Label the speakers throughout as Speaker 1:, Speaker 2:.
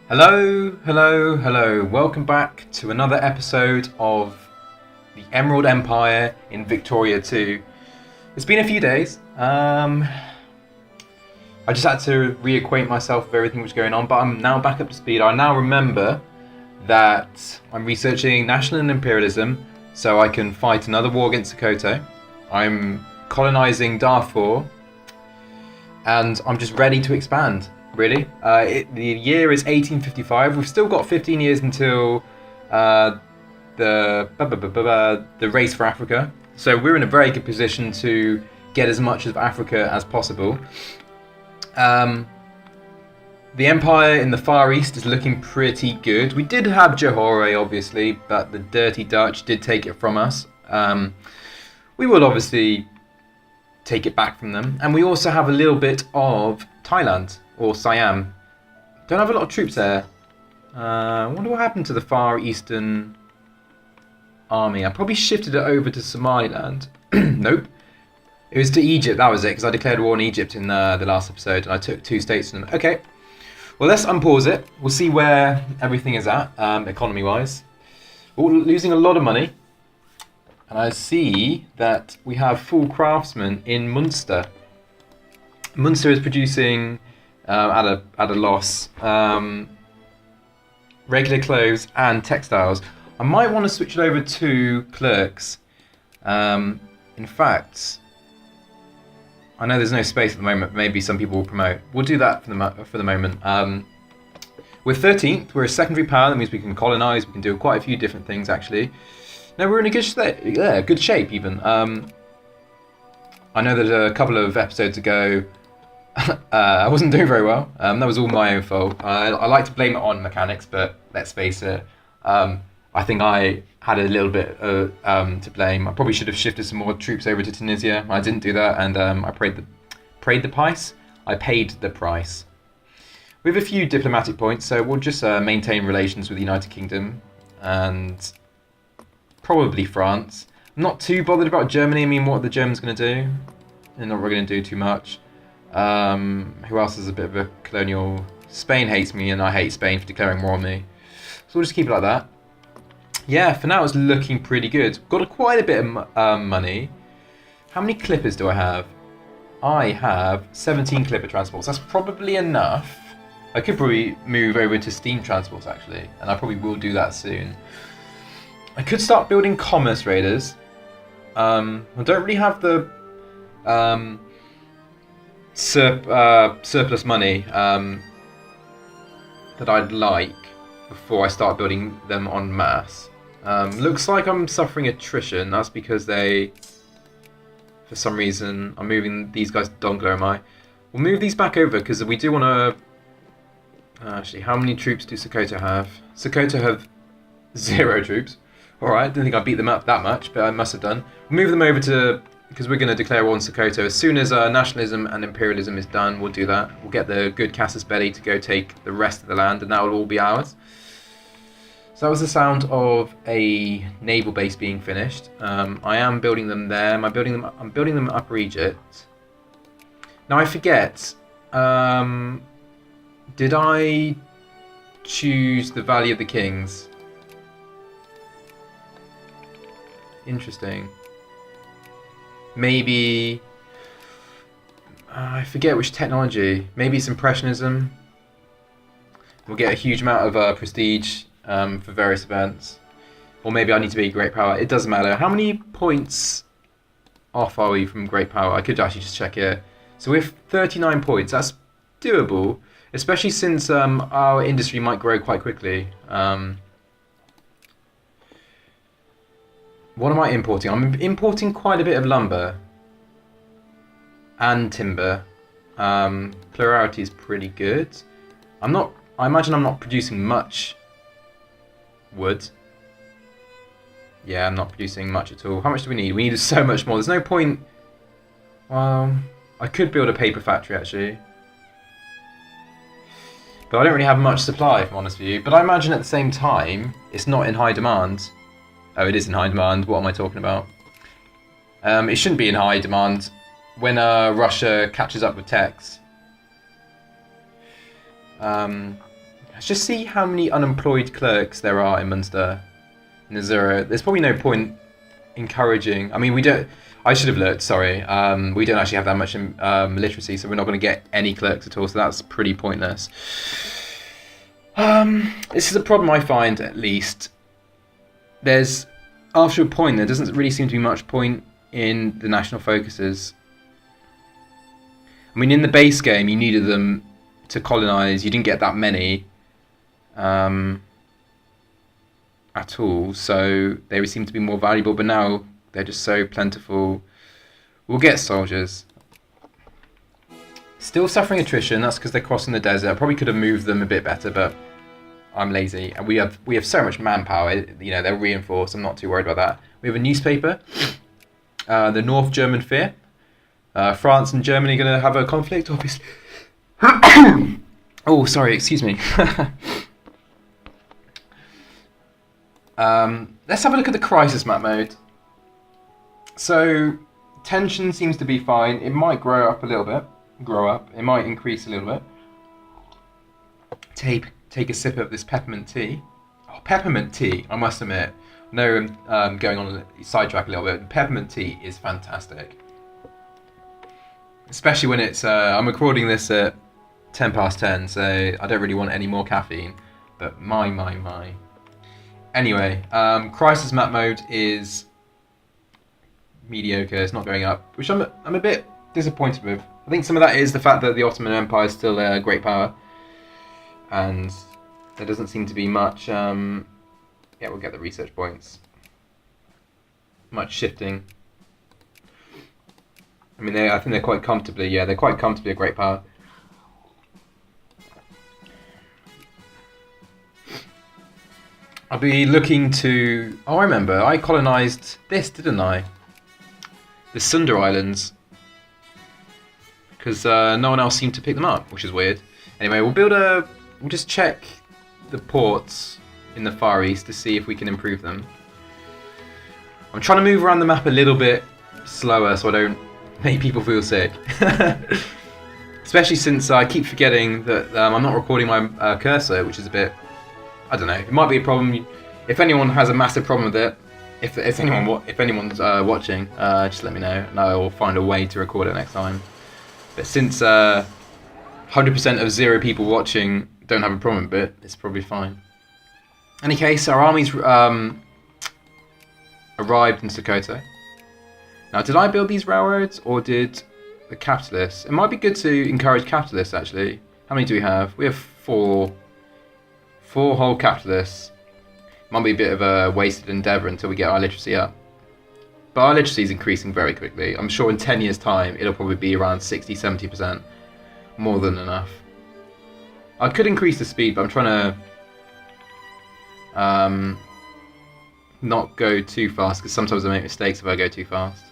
Speaker 1: Hello. Welcome back to another episode of the Emerald Empire in Victoria 2. It's been a few days. I just had to reacquaint myself with everything that was going on, but I'm now back up to speed. I now remember that I'm researching national and imperialism so I can fight another war against Sokoto. I'm colonizing Darfur, and I'm just ready to expand. Really, the year is 1855. We've still got 15 years until the race for Africa. So we're in a very good position to get as much of Africa as possible. The empire in the Far East is looking pretty good. We did have Johore, obviously, but the dirty Dutch did take it from us. We will obviously take it back from them. And we also have a little bit of Thailand, or Siam. Don't have a lot of troops there. I wonder what happened to the Far Eastern army. I probably shifted it over to Somaliland. Nope. It was to Egypt, that was it, because I declared war on Egypt in the last episode, and I took 2 states from them. Okay. Well, let's unpause it. We'll see where everything is at, economy-wise. We're losing a lot of money. And I see that we have full craftsmen in Munster. Munster is producing, at a loss, regular clothes and textiles. I might want to switch it over to clerks. In fact, I know there's no space at the moment, but maybe some people will promote. We'll do that for the moment. We're 13th, we're a secondary power, that means we can colonize, we can do quite a few different things actually. No, we're in a good state, yeah, good shape even. I know that a couple of episodes ago, I wasn't doing very well. That was all my own fault. I like to blame it on mechanics, but let's face it, I think I had a little bit to blame. I probably should have shifted some more troops over to Tunisia. I didn't do that, and I paid the price. I paid the price. We have a few diplomatic points, so we'll just maintain relations with the United Kingdom and probably France. I'm not too bothered about Germany. I mean, what are the Germans going to do? They're not really going to do too much. Who else is a bit of a colonial? Spain hates me, and I hate Spain for declaring war on me. So we'll just keep it like that. Yeah, for now it's looking pretty good. Got quite a bit of money. How many clippers do I have? I have 17 clipper transports. That's probably enough. I could probably move over to steam transports actually, and I probably will do that soon. I could start building commerce raiders. I don't really have the surplus money that I'd like before I start building them en masse. Looks like I'm suffering attrition. That's because they, for some reason, I'm moving these guys to Dongler, am I? We'll move these back over because we do want to... Actually, how many troops do Sokoto have? Sokoto have 0 troops. Alright, didn't think I beat them up that much, but I must have done. We'll move them over to... because we're going to declare war on Sokoto. As soon as nationalism and imperialism is done, we'll do that. We'll get the good Casus Belli to go take the rest of the land, and that will all be ours. So that was the sound of a naval base being finished. I am building them there. I'm building them in Upper Egypt. Now I forget. Did I choose the Valley of the Kings? Interesting. Maybe... I forget which technology. Maybe it's Impressionism. We'll get a huge amount of prestige for various events. Or maybe I need to be a great power. It doesn't matter. How many points off are we from great power? I could actually just check it. So we're 39 points. That's doable. Especially since our industry might grow quite quickly. What am I importing? I'm importing quite a bit of lumber and timber. Plurality is pretty good. I imagine I'm not producing much wood. Yeah, I'm not producing much at all. How much do we need? We need so much more. There's no point... Well, I could build a paper factory actually. But I don't really have much supply, if I'm honest with you. But I imagine at the same time, it's not in high demand. Oh, it is in high demand. What am I talking about? It shouldn't be in high demand when Russia catches up with techs. Let's just see how many unemployed clerks there are in Munster. In the zero, there's probably no point encouraging. I mean, we don't. I should have looked. Sorry, we don't actually have that much literacy, so we're not going to get any clerks at all. So that's pretty pointless. This is a problem I find, at least. There's after a point, there doesn't really seem to be much point in the national focuses. I mean, in the base game, you needed them to colonise. You didn't get that many at all, so they would seem to be more valuable. But now they're just so plentiful. We'll get soldiers. Still suffering attrition. That's because they're crossing the desert. I probably could have moved them a bit better, but I'm lazy. And we have so much manpower. You know, they're reinforced. I'm not too worried about that. We have a newspaper. The North German Fear. France and Germany are going to have a conflict, obviously. Oh, sorry, excuse me. Let's have a look at the crisis map mode. So, tension seems to be fine. It might grow up a little bit. It might increase a little bit. Take a sip of this peppermint tea. Oh, peppermint tea, I must admit. No, going on a sidetrack a little bit. Peppermint tea is fantastic. Especially when it's, I'm recording this at 10 past 10, so I don't really want any more caffeine. But my. Anyway, crisis map mode is mediocre. It's not going up, which I'm a bit disappointed with. I think some of that is the fact that the Ottoman Empire is still a great power, and there doesn't seem to be much. Yeah, we'll get the research points. Much shifting. I mean, I think they're quite comfortably. Yeah, they're quite comfortably a great power. I'll be looking to... Oh, I remember. I colonised this, didn't I? The Sunda Islands. Because no one else seemed to pick them up, which is weird. Anyway, we'll just check the ports in the Far East to see if we can improve them. I'm trying to move around the map a little bit slower so I don't make people feel sick. Especially since I keep forgetting that I'm not recording my cursor, which is a bit... I don't know. It might be a problem. If anyone has a massive problem with it, if anyone's watching, just let me know, and I will find a way to record it next time. But since 100% of 0 people watching don't have a problem with it, it's probably fine. In any case, our armies arrived in Sokoto. Now, did I build these railroads, or did the capitalists? It might be good to encourage capitalists, actually. How many do we have? We have 4 whole capitalists. Might be a bit of a wasted endeavour until we get our literacy up. But our literacy is increasing very quickly. I'm sure in 10 years' time, it'll probably be around 60-70%. More than enough. I could increase the speed, but I'm trying to not go too fast, because sometimes I make mistakes if I go too fast.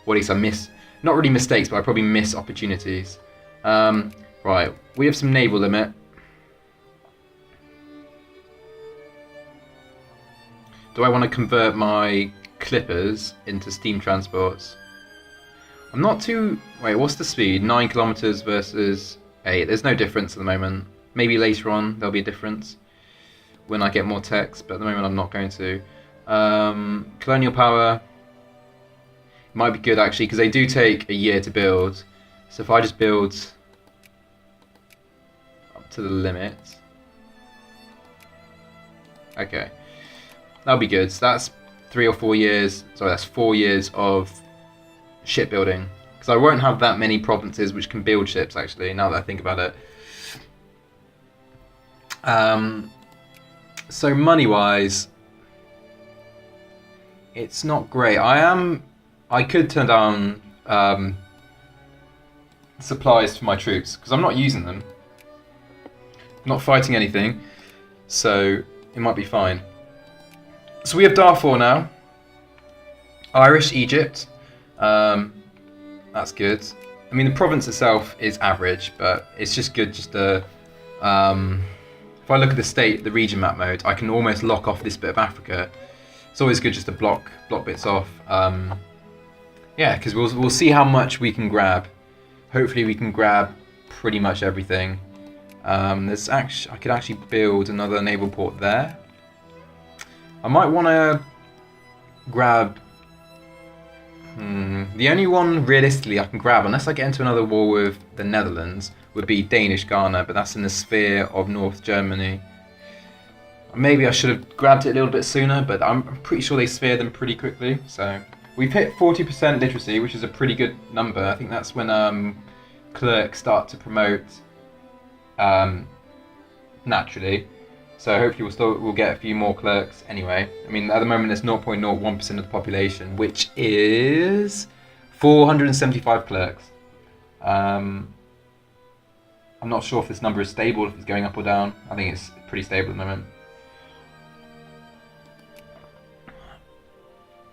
Speaker 1: Or at least I miss, not really mistakes, but I probably miss opportunities. Right, we have some naval limit. Do I want to convert my clippers into steam transports? I'm not too... Wait, what's the speed? 9 kilometers versus 8. There's no difference at the moment. Maybe later on there'll be a difference when I get more text, but at the moment I'm not going to. Colonial power might be good actually, because they do take a year to build. So if I just build up to the limit. Okay. That'll be good. So that's 3 or 4 years. Sorry, that's 4 years of shipbuilding. Because I won't have that many provinces which can build ships, actually, now that I think about it. So money-wise, it's not great. I could turn down supplies for my troops, because I'm not using them. I'm not fighting anything, so it might be fine. So we have Darfur now. Irish, Egypt. That's good. I mean, the province itself is average, but it's just good just to... if I look at the region map mode, I can almost lock off this bit of Africa. It's always good just to block bits off. Yeah, because we'll see how much we can grab. Hopefully we can grab pretty much everything. There's actually I could actually build another naval port there. I might want to grab. The only one realistically I can grab, unless I get into another war with the Netherlands, would be Danish Ghana, but that's in the sphere of North Germany. Maybe I should have grabbed it a little bit sooner, but I'm pretty sure they sphere them pretty quickly. So we've hit 40% literacy, which is a pretty good number. I think that's when clerks start to promote naturally. So hopefully we'll get a few more clerks anyway. I mean, at the moment it's 0.01% of the population, which is 475 clerks. I'm not sure if this number is stable, if it's going up or down. I think it's pretty stable at the moment.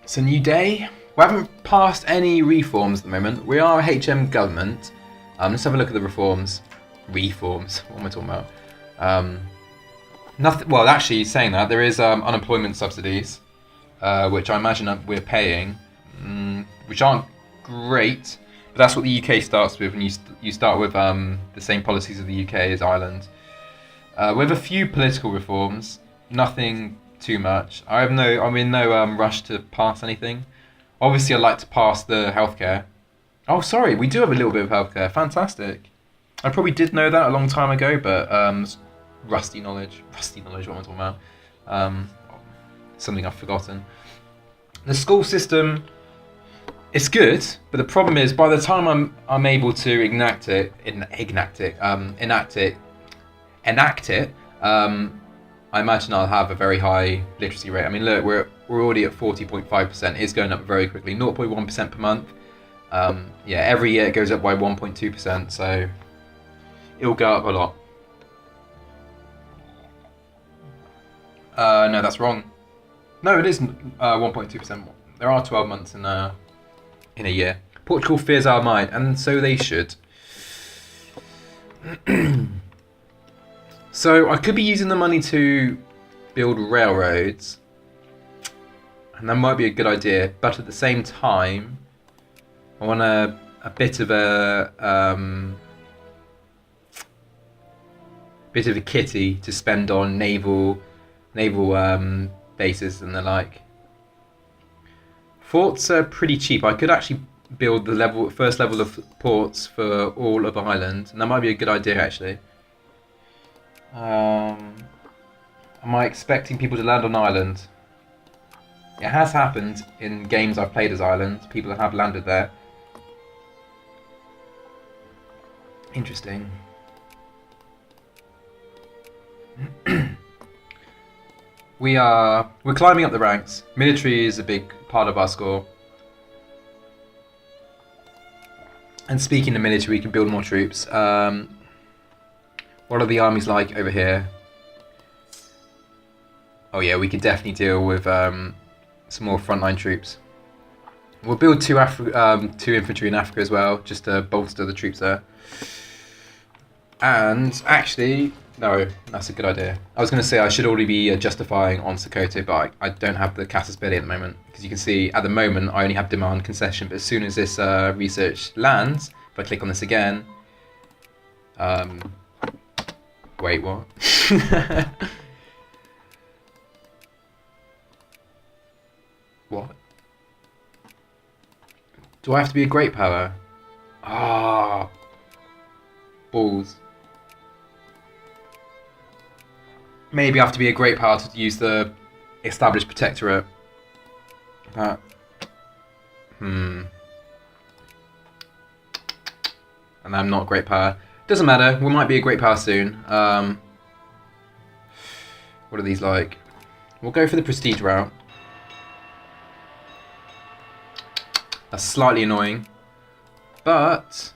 Speaker 1: It's a new day. We haven't passed any reforms at the moment. We are a HM government. Let's have a look at the reforms. Reforms? What am I talking about? Nothing. Well, actually, saying that, there is unemployment subsidies, which I imagine we're paying, which aren't great, but that's what the UK starts with, and you start with the same policies of the UK as Ireland. We have a few political reforms, nothing too much. I'm in no rush to pass anything. Obviously, I'd like to pass the healthcare. Oh, sorry, we do have a little bit of healthcare. Fantastic. I probably did know that a long time ago, but rusty knowledge. What am I talking about? Something I've forgotten. The school system, it's good, but the problem is by the time I'm able to enact it, I imagine I'll have a very high literacy rate. I mean, look, we're already at 40.5%. It's going up very quickly, 0.1% per month. Yeah, every year it goes up by 1.2%, so it'll go up a lot. No, that's wrong. No, it is 1.2%. There are 12 months in a year. Portugal fears our might, and so they should. So I could be using the money to build railroads, and that might be a good idea. But at the same time, I want a bit of a kitty to spend on naval bases and the like. Forts are pretty cheap. I could actually build the first level of ports for all of Ireland, and that might be a good idea actually. Am I expecting people to land on Ireland? It has happened in games I've played as Ireland. People have landed there. Interesting. We're climbing up the ranks. Military is a big part of our score. And speaking of military, we can build more troops. What are the armies like over here? Oh yeah, we could definitely deal with some more frontline troops. We'll build two infantry in Africa as well, just to bolster the troops there. And actually, no, that's a good idea. I was going to say I should already be justifying on Sokoto, but I don't have the casus belli at the moment. Because you can see, at the moment, I only have demand concession, but as soon as this research lands, if I click on this again... wait, what? What? Do I have to be a great power? Ah, balls. Maybe I have to be a great power to use the established protectorate. And I'm not a great power. Doesn't matter, we might be a great power soon. What are these like? We'll go for the prestige route. That's slightly annoying. But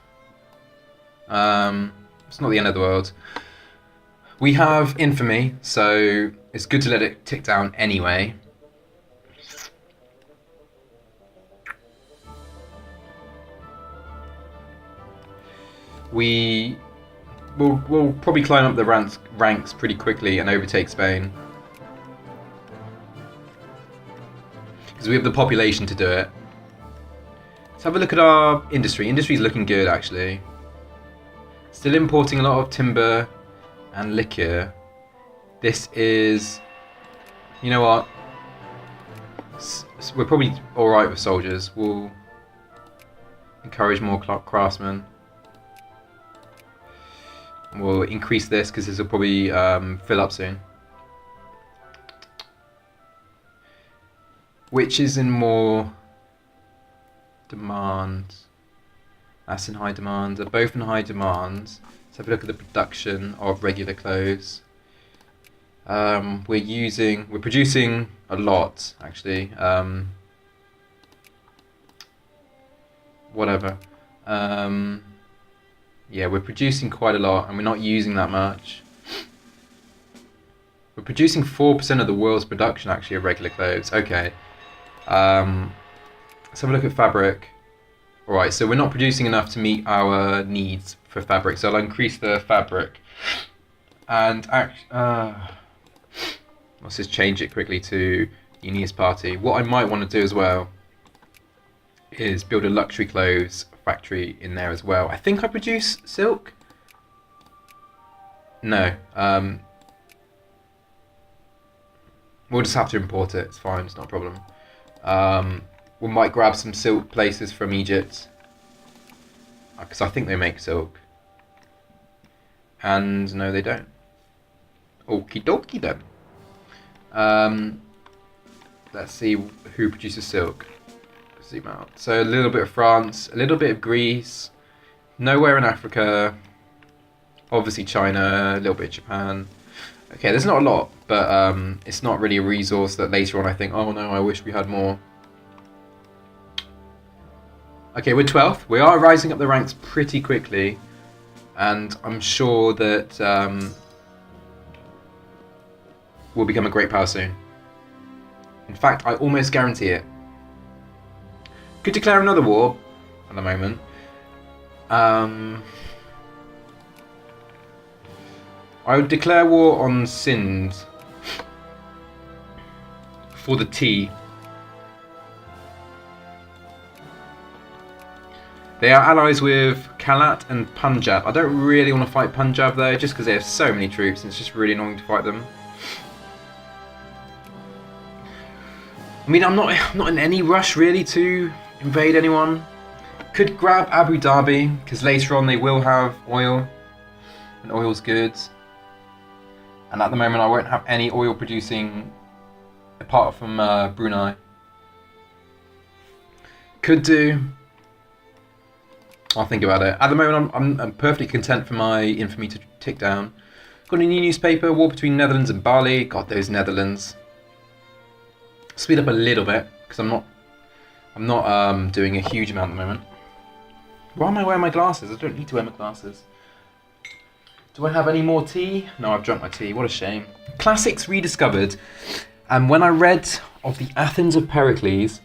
Speaker 1: it's not the end of the world. We have infamy, so it's good to let it tick down anyway. We'll probably climb up the ranks pretty quickly and overtake Spain. Because we have the population to do it. Let's have a look at our industry. Industry's looking good actually. Still importing a lot of timber and liquor. This is, you know what? We're probably all right with soldiers. We'll encourage more craftsmen. We'll increase this because this will probably fill up soon. Which is in more demand? That's in high demand. They're both in high demand. Let's have a look at the production of regular clothes. We're producing a lot actually. Whatever. Yeah, we're producing quite a lot and we're not using that much. We're producing 4% of the world's production actually of regular clothes. Okay. Let's have a look at fabric. Alright, so we're not producing enough to meet our needs for fabric, so I'll increase the fabric. And let's just change it quickly to Uni's party. What I might want to do as well is build a luxury clothes factory in there as well. I think I produce silk? No. We'll just have to import it, it's fine, it's not a problem. We might grab some silk places from Egypt, because I think they make silk. And no, they don't. Okie dokie then. Let's see who produces silk. Zoom out. So a little bit of France, a little bit of Greece, nowhere in Africa, obviously China, a little bit of Japan. Okay, there's not a lot, but it's not really a resource that later on I think, oh no, I wish we had more. Okay, we're 12th. We are rising up the ranks pretty quickly, and I'm sure that we'll become a great power soon. In fact, I almost guarantee it. Could declare another war at the moment. I would declare war on Sind for the tea. They are allies with Kalat and Punjab. I don't really want to fight Punjab though, just because they have so many troops and it's just really annoying to fight them. I mean, I'm not in any rush really to invade anyone. Could grab Abu Dhabi, because later on they will have oil, and oil's good. And at the moment I won't have any oil producing apart from Brunei. Could do. I'll think about it. At the moment I'm perfectly content for my infamy to tick down. Got a new newspaper, war between Netherlands and Bali. God, those Netherlands. Speed up a little bit, because I'm not doing a huge amount at the moment. Why am I wearing my glasses? I don't need to wear my glasses. Do I have any more tea? No, I've drunk my tea. What a shame. Classics rediscovered. And when I read of the Athens of Pericles,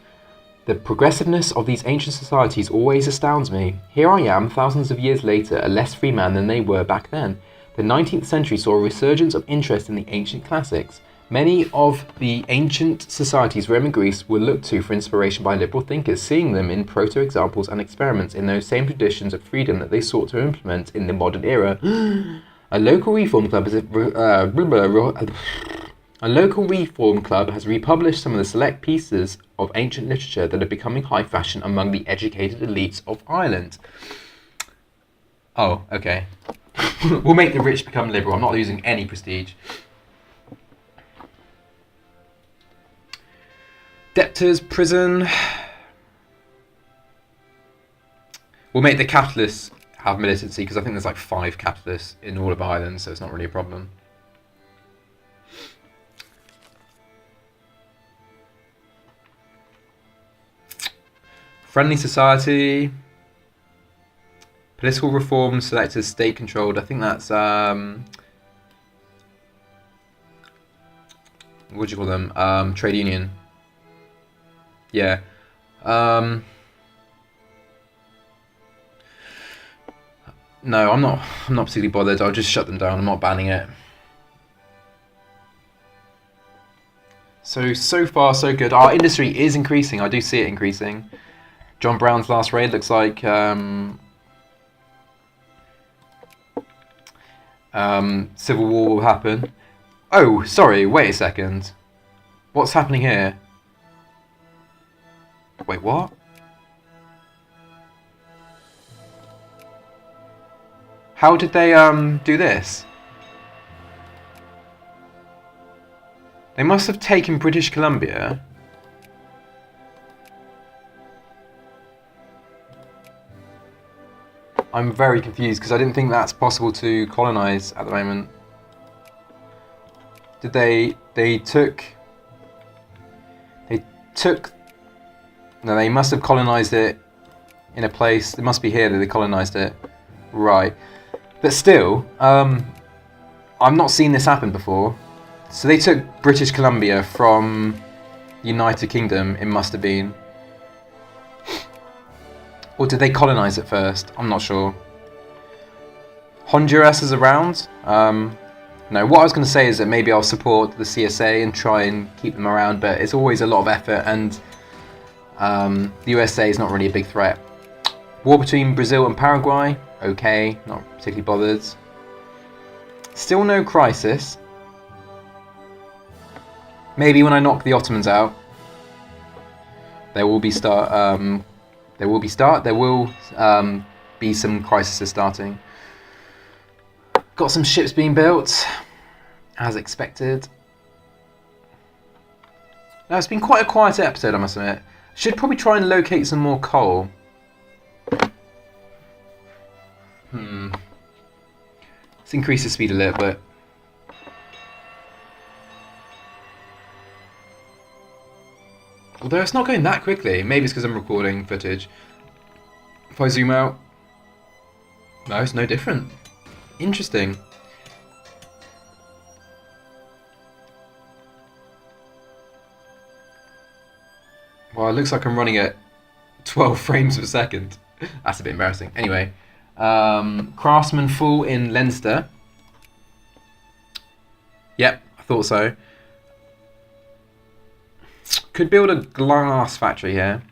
Speaker 1: the progressiveness of these ancient societies always astounds me. Here I am, thousands of years later, a less free man than they were back then. The 19th century saw a resurgence of interest in the ancient classics. Many of the ancient societies Rome and Greece were looked to for inspiration by liberal thinkers, seeing them in proto-examples and experiments in those same traditions of freedom that they sought to implement in the modern era. A local reform club has republished some of the select pieces of ancient literature that are becoming high fashion among the educated elites of Ireland. Oh, okay. We'll make the rich become liberal. I'm not losing any prestige. Debtors, prison. We'll make the capitalists have militancy, because I think there's like 5 capitalists in all of Ireland, so it's not really a problem. Friendly society. Political reform selected state controlled. I think that's what do you call them? Trade union. Yeah. No, I'm not particularly bothered. I'll just shut them down. I'm not banning it. So far so good. Our industry is increasing. I do see it increasing. John Brown's last raid looks like Civil war will happen. Oh, sorry, wait a second. What's happening here? Wait, what? How did they do this? They must have taken British Columbia. I'm very confused because I didn't think that's possible to colonize at the moment. Did they took no, they must have colonized it in a place. It must be here that they colonized it. Right. But still, I've not seen this happen before. So they took British Columbia from United Kingdom, it must have been. Or did they colonize it first? I'm not sure. Honduras is around. No, what I was going to say is that maybe I'll support the CSA and try and keep them around, but it's always a lot of effort, and the USA is not really a big threat. War between Brazil and Paraguay, okay, not particularly bothered. Still no crisis. Maybe when I knock the Ottomans out, there will be some crises starting. Got some ships being built, as expected. Now it's been quite a quiet episode, I must admit. Should probably try and locate some more coal. Let's increase the speed a little bit. Although it's not going that quickly. Maybe it's because I'm recording footage. If I zoom out, no, it's no different. Interesting. Well, it looks like I'm running at 12 frames per second. That's a bit embarrassing. Anyway, Craftsman full in Leinster. Yep, I thought so. Could build a glass factory here.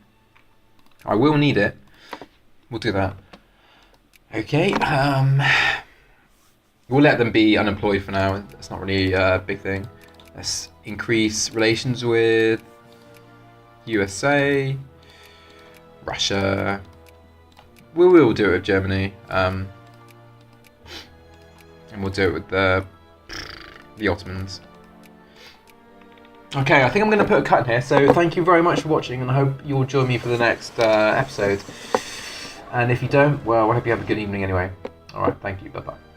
Speaker 1: I will need it. We'll do that. Okay, we'll let them be unemployed for now. It's not really a big thing. Let's increase relations with USA, Russia. We will do it with Germany, and we'll do it with the Ottomans. Okay, I think I'm going to put a cut in here, so thank you very much for watching, and I hope you'll join me for the next episode. And if you don't, well, I hope you have a good evening anyway. Alright, thank you, bye-bye.